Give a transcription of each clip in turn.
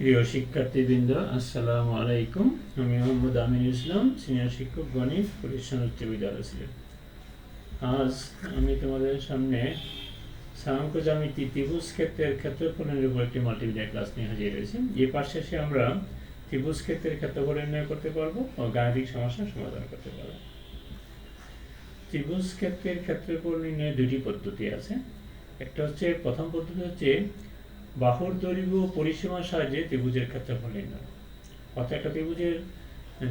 প্রিয় শিক্ষার্থীবৃন্দ, আসসালামু আলাইকুম। আমি মোহাম্মদ আমিনুল ইসলাম, সিনিয়র শিক্ষক, গণিত, প্রতিষ্ঠান উচ্চ বিদ্যালয় সিলেট। আজ আমি তোমাদের সামনে স্থানাঙ্ক জ্যামিতি ত্রিভুজ ক্ষেত্রের ক্ষেত্রফলের উপর একটি মাল্টিমিডিয়া ক্লাস নিয়ে হাজির হয়েছি। এই পাঠ শেষে আমরা ত্রিভুজ ক্ষেত্রের ক্ষেত্রফল নির্ণয় করতে পারবো ও গাণিতিক সমস্যার সমাধান করতে পারবো। ত্রিভুজ ক্ষেত্রের ক্ষেত্রফল নির্ণয়ের দুটি পদ্ধতি আছে। একটা হচ্ছে, প্রথম পদ্ধতি হচ্ছে বাহুর দৈর্ঘ্য ও পরিসীমার সাহায্যে ত্রিভুজের ক্ষেত্রফল নির্ণয়। অর্থাৎ একটা ত্রিভুজের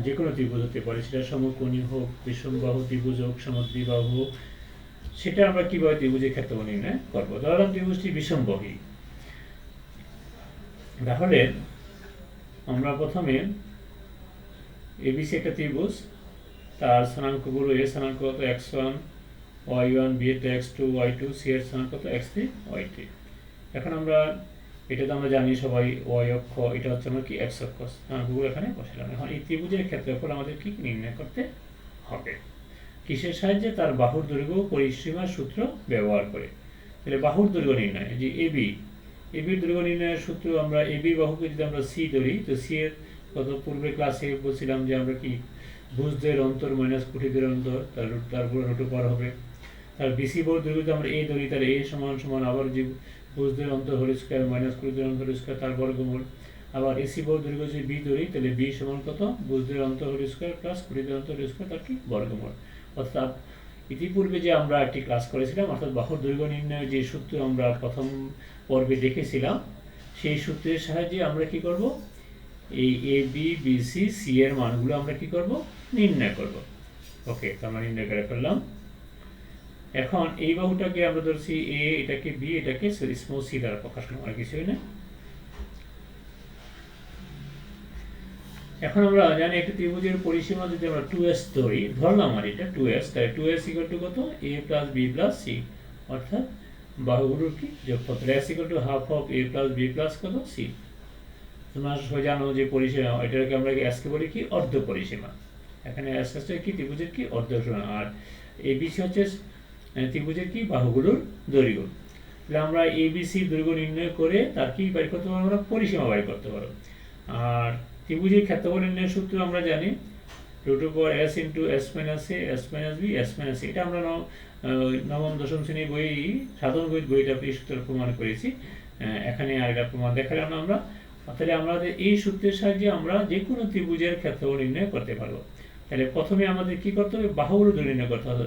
যে কোনো ত্রিভুজ হতে পারে, সেটা সমকোণী হোক, বিষমবাহু ত্রিভুজ হোক, সমদ্বিবাহু হোক, সেটা আমরা কীভাবে ত্রিভুজের ক্ষেত্রফল নির্ণয় করবো। ধরলাম ত্রিভুজটি বিষমবাহী, তাহলে আমরা প্রথমে এবিসি একটা ত্রিভুজ, তার স্থানাঙ্কগুলো: এ স্থানাঙ্ক কত x1, y1, বি এর x2, y2, সি এর স্থানাঙ্ক কত x3, y3। এখন আমরা এটা তো আমরা জানি সবাই, y অক্ষ, এটা হচ্ছে আমরা কি x অক্ষ, স্থানাঙ্কগুলো এখানে বসালাম। এখন এই ত্রিভুজের ক্ষেত্রফল আমাদের কি নির্ণয় করতে হবে, কিসের সাহায্যে? তার বাহুর দৈর্ঘ্য পরিসীমার সূত্র ব্যবহার করে। তাহলে বাহুর দৈর্ঘ্য নির্ণয়, যে এবির দৈর্ঘ্য নির্ণয়ের সূত্র, আমরা এবি বাহুকে যদি আমরা সি ধরি, তো সি এর কত, পূর্বে ক্লাসে বলছিলাম যে আমরা কি ভুজদের অন্তর মাইনাস কুটিদের অন্তর, তারপরে √r হবে। আর বিসি বাহুর দৈর্ঘ্য যদি আমরা এ ধরি, তাহলে এ সমান সমান আবার যে ভুজদের অন্তর হোল স্কয়ার মাইনাস কুটিদের অন্তর স্কয়ার, তার বর্গমূল। আবার এসি বাহুর দৈর্ঘ্য যদি বি ধরি, তাহলে বি সমান কত, ভুজদের অন্তর হোল স্কয়ার প্লাস কুটিদের অন্তর হোল স্কয়ার, তার কি বর্গমূল। অর্থাৎ ইতিপূর্বে যে আমরা একটি ক্লাস করেছিলাম, অর্থাৎ বাহুর দৈর্ঘ্য নির্ণয়ের যে সূত্র আমরা প্রথম পর্বে দেখেছিলাম, সেই সূত্রের সাহায্যে আমরা কি করব, এই এ বি বিসি সি এর মানগুলো আমরা কি করব, নির্ণয় করব। ওকে, তো আমরা নির্ণয় করে ফেললাম। এখন এই বাহুটাকে আমরা ধরছি এ, এটাকে বি, এটাকে স্মল সি দ্বারা প্রকাশ করলাম, আর কিছুই না। এখন আমরা জানি একটা ত্রিভুজের পরিসীমা যদি আমরা 2s ধরি, ধরলাম আর এটা 2s, তাই 2s ইকুয়াল টু কত, a plus B plus C, অর্থাৎ বাহুগুলোর কি যোগফল। s equal to half of a plus B plus কত, সি। তোমরা সবাই জানো যে পরিসীমা, এটাকে আমরা s কে বলি কি, অর্ধ পরিসীমা। এখানে s হচ্ছে কি ত্রিভুজের কি অর্ধ পরিসীমা, আর abc হচ্ছে ত্রিভুজের কি বাহুগুলোর দৈর্ঘ্য। তাহলে আমরা এবিসি দৈর্ঘ্য নির্ণয় করে তার কি বের করতে পারবো, আমরা পরিসীমা বের করতে পারবো। আর ত্রিভুজের ক্ষেত্রফল নির্ণয়ের সূত্র আমরা জানি, √s into s minus A, s minus B, s minus C. এটা আমরা নবম দশম শ্রেণীর বই, সাধারণ গণিত বইটা এই সূত্র প্রমাণ করেছি। এখানে আর এটা প্রমাণ দেখালাম না আমরা। তাহলে আমাদের এই সূত্রের সাহায্যে আমরা যে কোনো ত্রিভুজের ক্ষেত্রফল নির্ণয় করতে পারবো। তাহলে প্রথমে আমাদের কি করতে হবে, বাহুগুলো দৈর্ঘ্য নির্ণয় করতে হবে।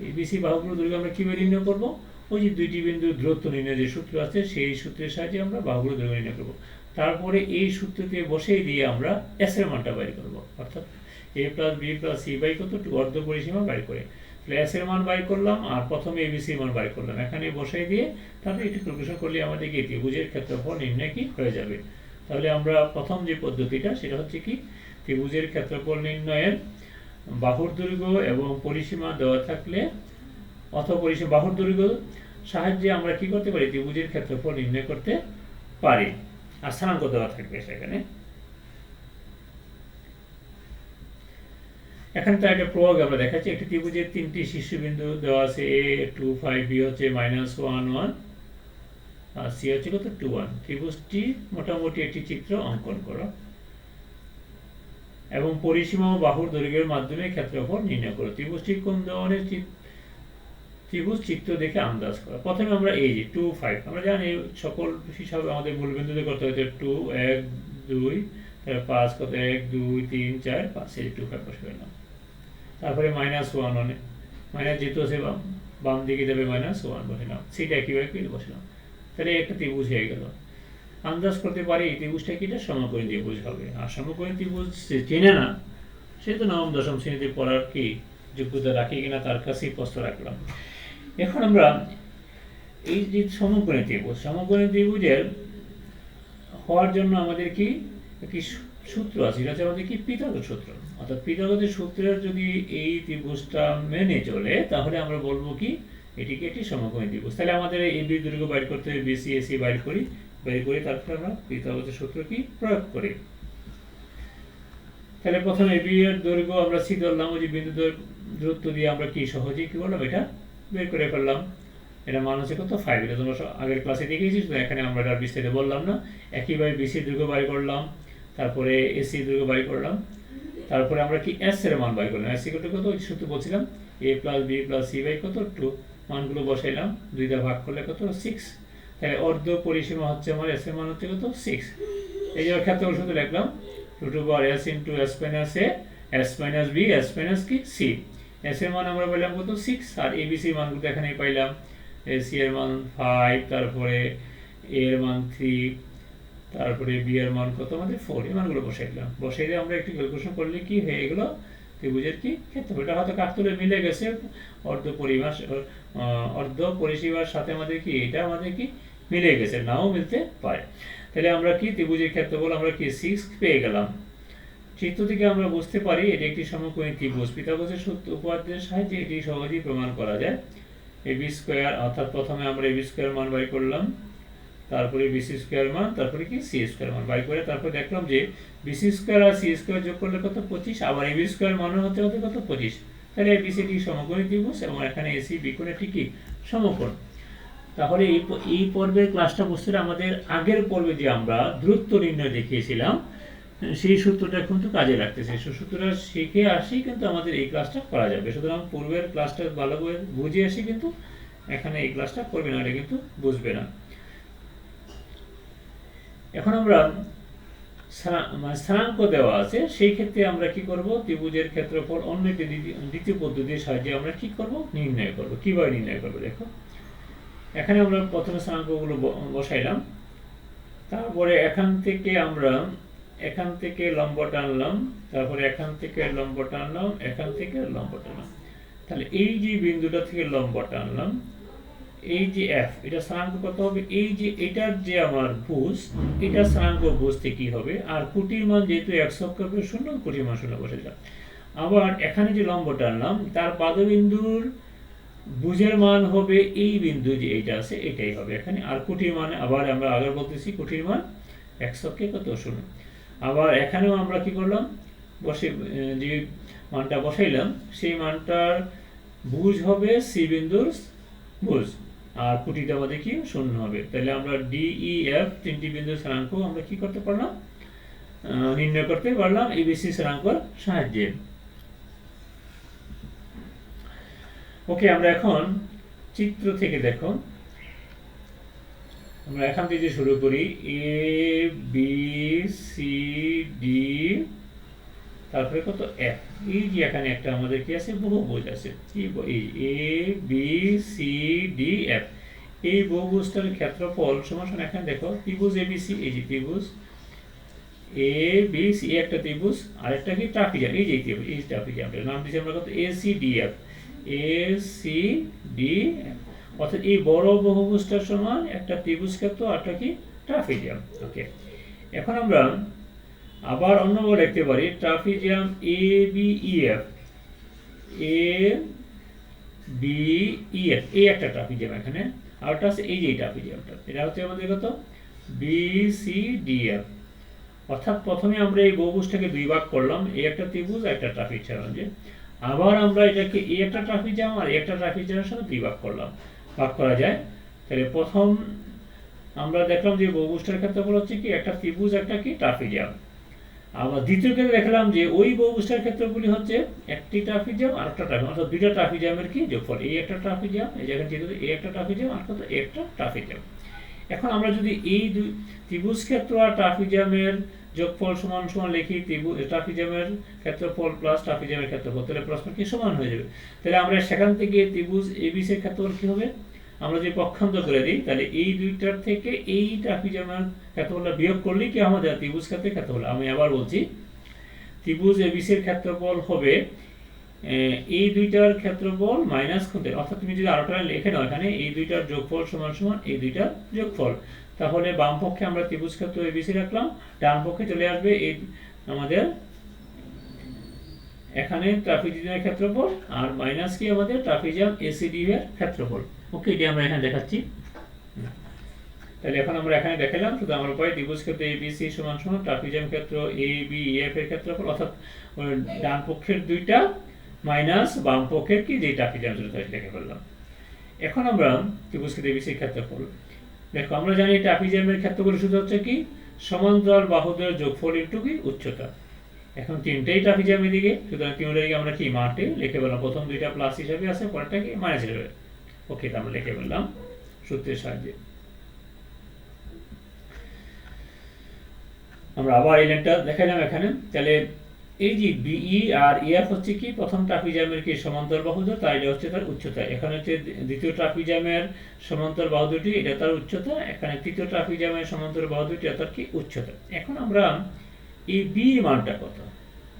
এবিসি বাহুগুলো দৈর্ঘ্য আমরা কীভাবে নির্ণয় করবো, ওই যে দুইটি বিন্দুর দূরত্ব নির্ণয়ের যে সূত্র আছে, সেই সূত্রের সাহায্যে আমরা বাহুগুলো দৈর্ঘ্য নির্ণয় করবো। তারপরে এই সূত্রতে বসিয়ে দিয়ে আমরা s এর মানটা বাইর করব, অর্থাৎ a plus B plus C by কত, অর্ধ পরিসীমা বাইর করে। তাহলে s এর মান বাইর করলাম, আর প্রথমে এবিসি মান বাইর করলাম, এখানে বসিয়ে দিয়ে তারপরে একটু ক্যালকুলেশন করলে আমাদের কি ত্রিভুজের ক্ষেত্রফল নির্ণয় কি হয়ে যাবে। তাহলে আমরা প্রথম যে পদ্ধতিটা, সেটা হচ্ছে কি, ত্রিভুজের ক্ষেত্রফল নির্ণয়ের বাহুর দৈর্ঘ্য এবং পরিসীমা দেওয়া থাকলে, অথবা পরিসীমা বাহুর দৈর্ঘ্য সাহায্যে আমরা কি করতে পারি, ত্রিভুজের ক্ষেত্রফল নির্ণয় করতে পারি। আর স্থানাঙ্ক দেওয়া থাকবে সেখানে। এখানে তো একটা প্রয়োগ আমরা দেখাচ্ছি, একটি ত্রিভুজের তিনটি শীর্ষবিন্দু দেওয়া আছে, a 2 5, b হচ্ছে -1 1, আর c হচ্ছে কত 2 1। ত্রিভুজটি মোটামুটি একটি চিত্র অঙ্কন করো এবং পরিসীমা ও বাহুর দৈর্ঘ্যের মাধ্যমে ক্ষেত্রফল নির্ণয় করো। ত্রিভুজটি কোন ধরনের ত্রিভুজ চিত্র দেখে আন্দাজ করা। প্রথমে আমরা এই যে 2 5, আমরা জানি সকল হিসাবে আমাদের মূলবিন্দুতে করতে হচ্ছে 2 1 2, তারপরে 5 কত 1 2 3 4 5, এই 2 5 বসে গেলাম। তারপরে -1 1, মাইনাস যেহেতু আছে বাম দিকে যাবে -1 বসালাম, সেটা কীভাবে বসালাম। তাহলে একটা ত্রিভুজ হয়ে গেল। আন্দাজ করতে পারি এই ত্রিভুজটা কি, সমকোণী ত্রিভুজ হবে। আর সমকোণী ত্রিভুজ চেনে না, সে তো নবম দশম শ্রেণীতে পড়ার কি যোগ্যতা রাখি কিনা তার কাছেই প্রশ্ন রাখলাম। এখন আমরা এই যে সমকোণী ত্রিভুজের হওয়ার জন্য আমাদের কি একটি সূত্র আছে, এটা হচ্ছে আমাদের কি পিথাগোরাস সূত্র। অর্থাৎ পিথাগোরাস সূত্রের যদি এই ত্রিভুজটা মেনে চলে, তাহলে আমরা বলবো কি এটিকে একটি সমকোণী ত্রিভুজ। তাহলে আমাদের এই বি দৈর্ঘ্য বাইর করতে হবে, বিসি এসি বাইর করি, তারপরে আমরা পিথাগোরাস সূত্র কি প্রয়োগ করি। তাহলে প্রথমে বি এর দৈর্ঘ্য আমরা সি ধরলাম, ওই যে বিন্দু দূরত্ব দিয়ে আমরা কি সহজেই কি করলাম, এটা বের করে ফেললাম। এটা মান হচ্ছে কত 5, এটা তোমরা আগের ক্লাসে দেখেছি, তো এখানে আমরা এটা বিস্তারিত বললাম না। একইভাবে বিসি দৈর্ঘ্য বাই করলাম, তারপরে এসি দৈর্ঘ্য বাই করলাম, তারপরে আমরা কি এস এর মান বাই করলাম। এস ইকুয়াল টু কত, ওই সূত্র বলছিলাম A plus B plus C by কত 2, মানগুলো বসাইলাম, 2 দিয়ে ভাগ করলে কত 6। তাহলে অর্ধ পরিসীমা হচ্ছে আমার এস এর মান হচ্ছে কত 6। এই যে ক্ষেত্রফল সূত্র লিখলাম root over S into S minus A S minus B S minus কি সি। এস এর মান আমরা পেলাম কত 6, আর এবিসি মানগুলো এখানে পাইলাম। এসি এর মান 5, তারপরে এ এর মান 3, তারপরে বি এর মান কত আমাদের 4, এই মানগুলো বসাইলাম। বসাইলে আমরা একটু ক্যালকুলেশন করলে কি হয়ে গেল, ত্রিভুজের কি ক্ষেত্রফল। এটা হয়তো কাকতুলে মিলে গেছে অর্ধ পরিসীমার সাথে আমাদের কি এটা আমাদের কি মিলে গেছে, নাও মিলতে পারে। তাহলে আমরা কি ত্রিভুজের ক্ষেত্রফল আমরা কি 6 পেয়ে গেলাম। চিত্র থেকে আমরা বুঝতে পারি এটি একটি সমকোণী ত্রিভুজ। পিথাগোরাসের সূত্র উপাত্তের সাহায্যে এটি সহজেই প্রমাণ করা যায়। এবি স্কয়ার, অর্থাৎ প্রথমে আমরা এবি স্কয়ার মান বাই করলাম, তারপরে বিসি স্কয়ার মান, তারপরে কি সি স্কয়ার মান বাই করে তারপর দেখলাম যে বিসি স্কয়ার আর সি স্কয়ার যোগ করলে কত 25, আবার এবি স্কয়ার মান হতে হতে কত 25। তাহলে এবিসিডি সমকোণী ত্রিভুজ এবং এখানে এসি বি কোণটি কি সমকোণ। তাহলে এই পর্বের ক্লাসটা বুঝতে আমাদের আগের পর্বে যে আমরা দূরত্ব নির্ণয় দেখিয়েছিলাম সেই সূত্রটা কিন্তু কাজে লাগতেছে। সেই সূত্রটা শিখে আসি কিন্তু আমাদের এই ক্লাসটা করা যাবে। সুতরাং পূর্বের ক্লাসটা ভালোভাবে বুঝে আসি কিন্তু এখানে এই ক্লাসটা করবে না, এটা কিন্তু বুঝবে না। এখন আমরা স্থানাঙ্ক দেওয়া আছে, সেই ক্ষেত্রে আমরা কি করব, ত্রিভুজের ক্ষেত্রফল অন্য একটি দ্বিতীয় পদ্ধতির সাহায্যে আমরা কি করব, নির্ণয় করব। কিভাবে নির্ণয় করব দেখো, এখানে আমরা প্রথমে স্থানাঙ্কগুলো বসাইলাম, তারপরে এখান থেকে লম্ব টানলাম, তারপরে এখান থেকে লম্ব টানলাম, এখান থেকে লম্ব টানলাম। তাহলে এই যে বিন্দুটা থেকে লম্ব টানলাম, এই যে এফ, এটা স্থানাঙ্ক কত হবে, এই যে এটার যে আমার ভুজ, এটা স্থানাঙ্ক বুঝতে কি হবে, আর কুটির মান যেহেতু x অক্ষ 0, কুটির মান 0 বসে দিলাম। আবার এখানে যে লম্ব টানলাম তার পাদবিন্দুর ভুজের মান হবে এই বিন্দু যে এইটা আছে এটাই হবে এখানে, আর কুটির মান আবার আমরা আগে বলতেছি কুটির মান x অক্ষে কত 0। আবার এখানেও আমরা কি করলাম, যে মানটা বসাইলাম সেই মানটার ভুজ হবে সি বিন্দুর ভুজ, আর কুটিটা আমাদের কি 0 হবে। তাহলে আমরা ডি ই এফ তিনটি বিন্দুর স্থানাঙ্ক আমরা কি করতে পারলাম, নির্ণয় করতে পারলাম এবিসি স্থানাঙ্কের সাহায্যে। ওকে, আমরা এখন চিত্র থেকে দেখো, আমরা এখান থেকে শুরু করি, এ বি সি ডি, তারপরে কত এফ। এই যে এখানে একটা আমাদের কি আছে, বহুভুজ আছে, এই A B C D F. এই বহুভুজটার ক্ষেত্রফল সমান এখানে দেখো ত্রিভুজ এবিসি, এই যে ত্রিভুজ এ বি সি, একটা ত্রিভুজ, আরেকটা কি ট্রাপিজাম, এই যে ত্রিভুজ, এই ট্রাপিজামটার নাম দিয়েছি আমরা কত AC D F, AC D F. অর্থাৎ এই বড় বহুভুজটার সমান একটা ত্রিভুজ ক্ষেত্র আর একটা কি ট্রাপিজাম। ওকে, এখন আমরা আবার অন্যভাবে লিখতে পারি trapezium A B E F, A B E F, এই একটা ট্রাপিজিয়াম এখানে, আর একটা আছে এই যে ট্রাপিজিয়ামটা, এটা হচ্ছে আমাদের কত বি সি ডি এফ। অর্থাৎ প্রথমে আমরা এই বহুভুজটাকে দুই ভাগ করলাম, এই একটা ত্রিভুজ আর একটা ট্রাপিজিয়াম, যে আবার আমরা এটাকে এই একটা ট্রাপিজিয়াম আর একটা ট্রাপিজিয়ামের সাথে দুই ভাগ করলাম, ভাগ করা যায়। তাহলে প্রথম আমরা দেখলাম যে বহুভুজটার ক্ষেত্রফল হচ্ছে কি একটা ত্রিভুজ একটা কি ট্রাপিজিয়াম। আবার দ্বিতীয় ক্ষেত্রে দেখলাম যে ওই বহুভুজটার ক্ষেত্রগুলি হচ্ছে একটি ট্রাপিজিয়াম আর একটা ট্রাপিজিয়াম, অর্থাৎ দুইটা ট্রাপিজিয়ামের কি যোগফল, এই একটা ট্রাপিজিয়াম, এই জায়গায় যেহেতু এই একটা ট্রাপিজিয়াম আর কত একটা ট্রাপিজিয়াম। এখন আমরা যদি এই ত্রিভুজ ক্ষেত্র আর ট্রাপিজিয়ামের যোগফল সমান সমান লিখি, ট্রাপিজিয়ামের ক্ষেত্রফল প্লাস ট্রাপিজিয়ামের ক্ষেত্রফল, তাহলে প্রশ্ন কি সমান হয়ে যাবে। তাহলে আমরা সেখান থেকে ত্রিভুজ এবিসি এর ক্ষেত্রফল কি হবে, আমরা যদি পক্ষান্তর করে দিই তাহলে এই দুইটার থেকে এই ট্রাপিজিয়ামের ক্ষেত্রফলটা বিয়োগ করলে কি আমাদের ত্রিভুজ ক্ষেত্রের ক্ষেত্রফল। আমি আবার বলছি, ত্রিভুজ এবিসি এর ক্ষেত্রফল হবে এই দুইটার ক্ষেত্রফল মাইনাস ক্ষেত্র, অর্থাৎ তুমি যদি আরোটা লিখে নাও এখানে এই দুইটার যোগফল সমান সমান এই দুইটার যোগফল। তাহলে বাম পক্ষে আমরা ত্রিভুজ ক্ষেত্র এবিসি রাখলাম, ডান পক্ষে চলে আসবে এই আমাদের এখানে ট্রাপিজিয়ামের ক্ষেত্রফল, আর মাইনাস কি আমাদের ট্রাপিজিয়াম এসিডি এর ক্ষেত্রফল। ওকে, এটা আমরা এখানে দেখাচ্ছি। তাহলে এখন আমরা এখানে দেখালাম, শুধু আমার উপায় ত্রিভুজ ক্ষেত্র এবিসি সমান সমান ট্রাপিজিয়াম ক্ষেত্র এ বি এফ এর ক্ষেত্রফল, অর্থাৎ ডান পক্ষের দুইটা মাইনাস বাম পক্ষের কি যে ট্রাপিজিয়াম লিখে ফেললাম। এখন আমরা ত্রিভুজকে দেবিসির ক্ষেত্রফল দেখো, আমরা জানি ট্রাপিজিয়ামের ক্ষেত্রফল সূত্র হচ্ছে কি সমান্তরাল বাহুদের যোগফল ইনটু কি উচ্চতা। এখন তিনটেই ট্রাপিজিয়াম এদিকে, সুতরাং তিনটেই আমরা কি মানটি লিখে বললাম, প্রথম দুইটা প্লাস হিসাবে আছে, পরেরটা কি মাইনাস হিসাবে। ওকে, আমরা লিখে বললাম সূত্রের সাহায্যে। আমরা আবার এই লাইনটা দেখাইলাম এখানে। তাহলে এই যে বিই আর ইএফ হচ্ছে কি প্রথম ট্রাপিজিয়ামের কি সমান্তরাল বাহুদ্বয়, তাই এটা হচ্ছে তার উচ্চতা। এখানে হচ্ছে দ্বিতীয় ট্রাপিজিয়ামের সমান্তরাল বাহু দুটি, এটা তার উচ্চতা। এখানে তৃতীয় ট্রাপিজিয়ামের সমান্তরাল বাহু দুটি, তার কি উচ্চতা। এখন আমরা এই বি মানটা কত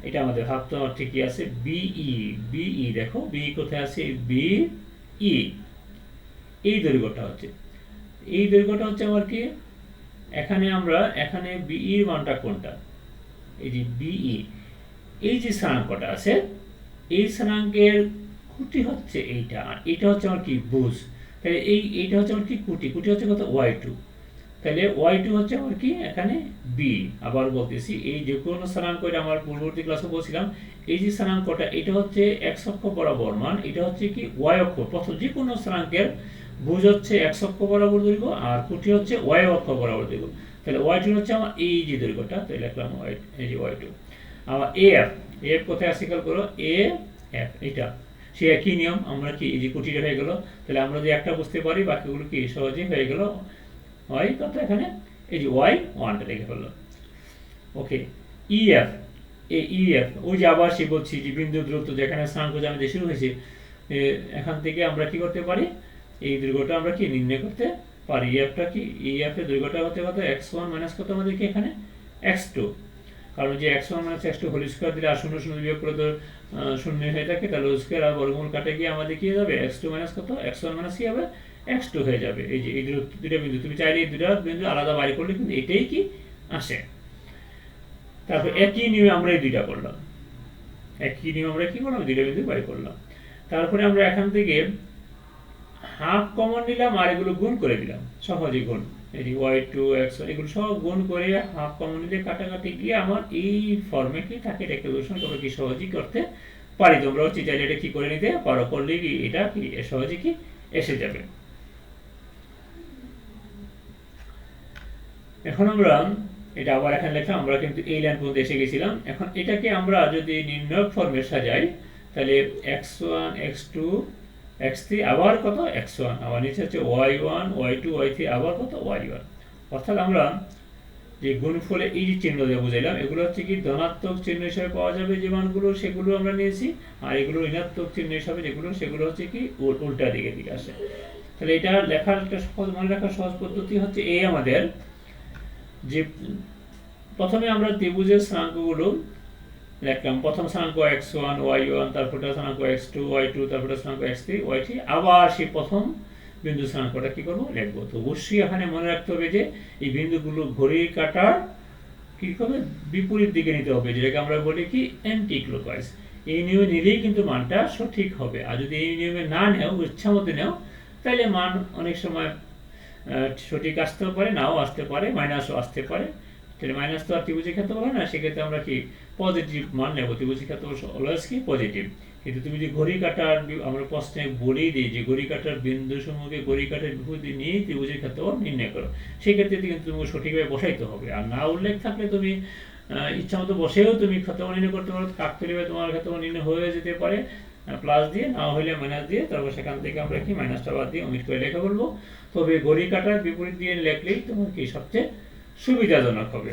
এটা আমাদের ভাবতে হবে। ঠিকই আছে, বিই দেখো বিই কোথায় আছে, বিই এই দৈর্ঘ্যটা হচ্ছে আমার কি এখানে আমরা এখানে বিই মানটা কোনটা, এই যে বিই এই যে স্থানাঙ্কটা আছে, এই স্থানাঙ্কের কুটি হচ্ছে এইটা, আর এটা হচ্ছে আমার কি বুঝ। তাহলে এইটা হচ্ছে আমার কি কুটি হচ্ছে কত y2। তাহলে y2 হচ্ছে আমার কি এখানে বি। আবার বলতেছি, এই যে কোনো স্থানাঙ্ক, এটা আমার পূর্ববর্তী ক্লাসে বলছিলাম, এই যে স্থানাঙ্কটা এটা হচ্ছে x অক্ষ বরাবর মান, এটা হচ্ছে কি y অক্ষ। প্রথম যে কোনো স্থানাঙ্কের ভুজ হচ্ছে x অক্ষ বরাবর দৈর্ঘ্য, আর কুটি হচ্ছে y অক্ষ বরাবর দৈর্ঘ্য। তাহলে y2 হচ্ছে আমার এই যে দৈর্ঘ্যটা, তাহলে লিখলাম এই যে y2। আবার এফ কোথায় আছে খেয়াল করো, এফ এটা সে একই নিয়ম, আমরা কি এই যে কুটিটা হয়ে গেল। তাহলে আমরা যে একটা বুঝতে পারি, বাকিগুলো কি সহজেই হয়ে গেল। হয় কত এখানে, এই যে y1টা লিখে ফেললো। ওকে, ইএফ ওই যে আবার সে বলছি যে বিন্দু দূরত্ব যেখানে স্থানাঙ্ক জানতে শুরু হয়েছে, এখান থেকে আমরা কি করতে পারি, এই দৈর্ঘ্যটা আমরা কি নির্ণয় করতে পারি। ইএফটা কি, ইএফ এর দৈর্ঘ্যটা হতে কত x1 মাইনাস কত আমাদেরকে এখানে x2, কারণ যে x1 minus x2 whole square দিলে আর শূন্য শূন্য বিয়োগ করে তো শূন্য হয়ে থাকে, তাহলে হোল স্কয়ার আর বর্গমূল কাটে গিয়ে আমাদের কি যাবে, x2 মাইনাস কত x1 মাইনাস কি হবে x2 হয়ে যাবে। এই যে এই দুটো বিন্দু, তুমি চাইলে এই দুটো বিন্দু আলাদা বাইর করলে কিন্তু এটাই কি আসে। তারপর একই নিয়মে আমরা এই দুইটা করলাম, একই নিয়মে আমরা কি করলাম, দুইটা বিন্দু বাইর করলাম। তারপরে আমরা এখান থেকে হাফ কমন নিলাম আর এগুলো গুণ করে দিলাম, সহজে গুণ, এই যে y2 x1 এগুলো সব গুণ করে হাফ কমন নিলে কাটাকাটি গিয়ে আমার এই ফর্মে কি থাকে, এটা ক্যালকুলেশন তোমরা কি সহজেই করতে পারি। তোমরা হচ্ছে চাইলে এটা কি করে নিতে পারো, করলে কি এটা কি সহজে কি এসে যাবে। এখন আমরা এটা আবার এখানে লেখা, আমরা কিন্তু এই লাইন পর্যন্ত এসে গেছিলাম। এখন এটাকে আমরা যদি নির্ণায়ক ফর্মে সাজাই, তাহলে x1 x2 x3 আবার কত x1, আবার নিচে হচ্ছে y1 y2 y3 আবার কত y1। অর্থাৎ আমরা যে গুণফলে এই যে চিহ্ন দিয়ে বুঝাইলাম, এগুলো হচ্ছে কি ধনাত্মক চিহ্ন হিসাবে পাওয়া যাবে যে মানগুলো, সেগুলো আমরা নিয়েছি। আর এগুলো ঋণাত্মক চিহ্ন হিসাবে যেগুলো, সেগুলো হচ্ছে কি উল্টা দিকে আসে। তাহলে এটা লেখার একটা সহজ, মনে রাখার সহজ পদ্ধতি হচ্ছে এই আমাদের যে প্রথমে আমরা ত্রিভুজের স্থানাঙ্কগুলো লিখলাম, প্রথম স্থানাঙ্ক x1 y1, তারপরটা স্থানাঙ্ক x2 y2, তারপরটা স্থানাঙ্ক x3 y3, আবার সেই প্রথম বিন্দু স্থানাঙ্কটা কি করবো লিখবো। তো অবশ্যই এখানে মনে রাখতে হবে যে এই বিন্দুগুলো ঘড়ির কাঁটার কি হবে বিপরীত দিকে নিতে হবে, যেটাকে আমরা বলি কি অ্যান্টি ক্লকওয়াইজ। এই নিয়মে নিলেই কিন্তু মানটা সঠিক হবে। আর যদি এই নিয়মে না নেও, ইচ্ছা মতো নেও, তাহলে মান অনেক সময় সঠিক আসতেও পারে, নাও আসতে পারে, মাইনাসও আসতে পারে। তাহলে মাইনাস তো আর ত্রিভুজের ক্ষেত্রফল হয় না, সেক্ষেত্রে আমরা কি পজিটিভ মান নেব, ত্রিভুজের ক্ষেত্রফল অলওয়েজ কি পজিটিভ। কিন্তু তুমি যে ঘড়ি কাটার, আমরা প্রশ্নে বলেই দিই যে ঘড়ি কাটার বিন্দু সমূহকে ঘড়ি কাটার বিপরীত নিয়ে ত্রিভুজের ক্ষেত্রফল নির্ণয় করো, সেক্ষেত্রে কিন্তু তুমি সঠিকভাবে বসাইতে হবে। আর না উল্লেখ থাকলে তুমি ইচ্ছা মতো বসেও তুমি ক্ষেত্রফল নির্ণয় করতে পারো, কাকতালীয়ভাবে তোমার ক্ষেত্রফল নির্ণয় হয়ে যেতে পারে প্লাস দিয়ে, না হলে মাইনাস দিয়ে, তারপর সেখান থেকে আমরা কি মাইনাসটা বাদ দিয়ে অমিট করে লেখা বলবো। তবে ঘড়ি কাটার বিপরীত দিয়ে লেখলেই তোমার কি সবচেয়ে সুবিধাজনক হবে।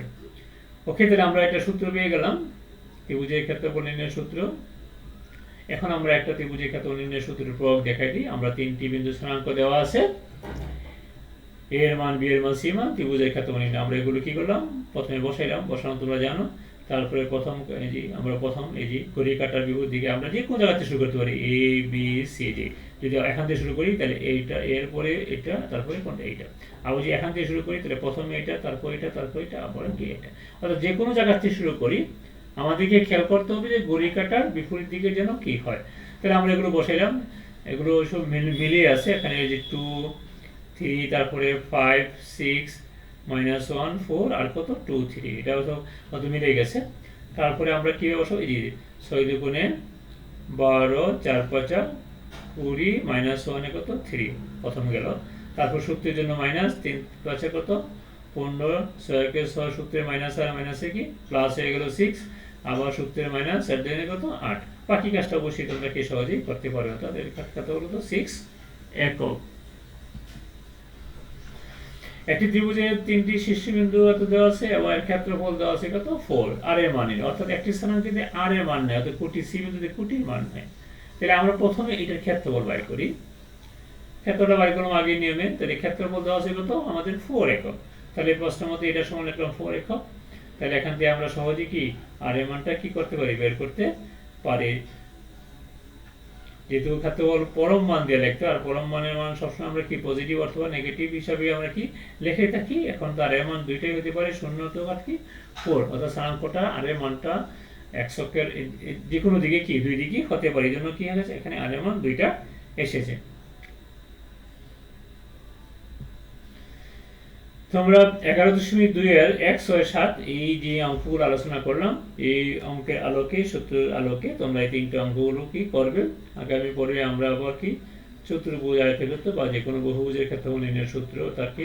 ওকে, তাহলে আমরা একটা সূত্র পেয়ে গেলাম, ত্রিভুজের ক্ষেত্রফল নির্ণয়ের সূত্র। এখন আমরা একটা ত্রিভুজের ক্ষেত্রফল নির্ণয়ের সূত্রের প্রয়োগ দেখাই দিই। আমরা তিনটি বিন্দু স্থানাঙ্ক দেওয়া আছে, এ এর মান, বি এর মান, সি মান, ত্রিভুজের ক্ষেত্রফল নির্ণয়। আমরা এগুলো কি করলাম, প্রথমে বসাইলাম, বসানো তোমরা জানো। তারপরে আমরা প্রথম এই যে ঘড়ি কাটার বিপরীত দিকে আমরা যে কোনো জায়গাতে শুরু করতে পারি, এ বি সি ডি। যদি এখান থেকে শুরু করি তাহলে এইটা, এরপরে এটা, তারপরে কোনটা এইটা। আবার যদি এখান থেকে শুরু করি তাহলে প্রথমে এটা, তারপর এটা, তারপর এটা, আবার কি এটা। অর্থাৎ যে কোনো জায়গা থেকে শুরু করি, আমাদেরকে খেয়াল করতে হবে যে ঘড়ি কাটার বিপরীত দিকে যেন কি হয়। তাহলে আমরা এগুলো বসাইলাম, এগুলো সব মিলিয়ে আছে। এখানে এই যে 2 3, তারপরে 5 6 -1 4 আর কত 2 3, এটাও সব কত মিলে গেছে। তারপরে আমরা কি বসাবো, এই যে 6 2 12 4 5 20 মাইনাস 1 কত 3 প্রথম গেল। তারপর সূত্রের জন্য মাইনাস 3 পাঁচে কত 15, 6 কে 6 সূত্রে মাইনাস আর মাইনাসে কি প্লাস হয়ে গেল 6, আবার সূত্রের মাইনাস 4 দিনে কত 8। বাকি কাজটা অবশ্যই তোমরা কি সহজেই করতে পারবে। তাহলে কত হলো তো 6 একক। একটি ত্রিভুজের 3টি শীর্ষবিন্দু দেওয়া আছে এবং এর ক্ষেত্রফল দেওয়া আছে কত 4 আর এর মান নির্ণয়, অর্থাৎ একটি স্থানাঙ্ক যদি আর এর মান নেয় অর্থাৎ কোটি সি বিন্দুতে কোটির মান নেয়, তাহলে আমরা প্রথমে এটার ক্ষেত্রফল বের করি। ক্ষেত্রটা বের করলাম আগের নিয়মে। তাহলে ক্ষেত্রফল দেওয়া আছে কত আমাদের 4 একক। তাহলে প্রশ্নের মধ্যে এটা সমান লিখলাম 4 একক। তাহলে এখান থেকে আমরা সহজে কি আর এর মানটা কি করতে পারি বের করতে পারি। যেহেতু ক্ষেত্রফল পরম মান দিয়ে লিখতে, আর পরম মানের মান সবসময় আমরা কি পজিটিভ অথবা নেগেটিভ হিসাবে আমরা কি লিখে থাকি। এখন তো আর এর মান দুইটাই হতে পারে, 0 অথবা কি 4, অর্থাৎ স্থানাঙ্কটা আর এর মানটা এককের যে কোনো দিকে কি দুই দিকে হতে পারে। এই জন্য কি হয়েছে এখানে আর এর মান দুইটা এসেছে। তোমরা 11.2 এর 1, 6, 7 এই যে অঙ্কগুলো আলোচনা করলাম, এই অঙ্কের আলোকে সূত্রের আলোকে তোমরা এই 3টে অঙ্কগুলো কি করবে। আগামী পর্বে আমরা আবার কি চতুর্ভুজ আয়তক্ষেত্র বা যে কোনো বহুভুজের ক্ষেত্রফল নির্ণয়ের সূত্র, তাকে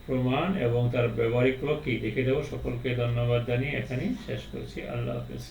প্রমাণ এবং তার ব্যবহারিক প্রয়োগ কি দেখে দেবো। সকলকে ধন্যবাদ জানিয়ে এখানেই শেষ করছি। আল্লাহ হাফেজ।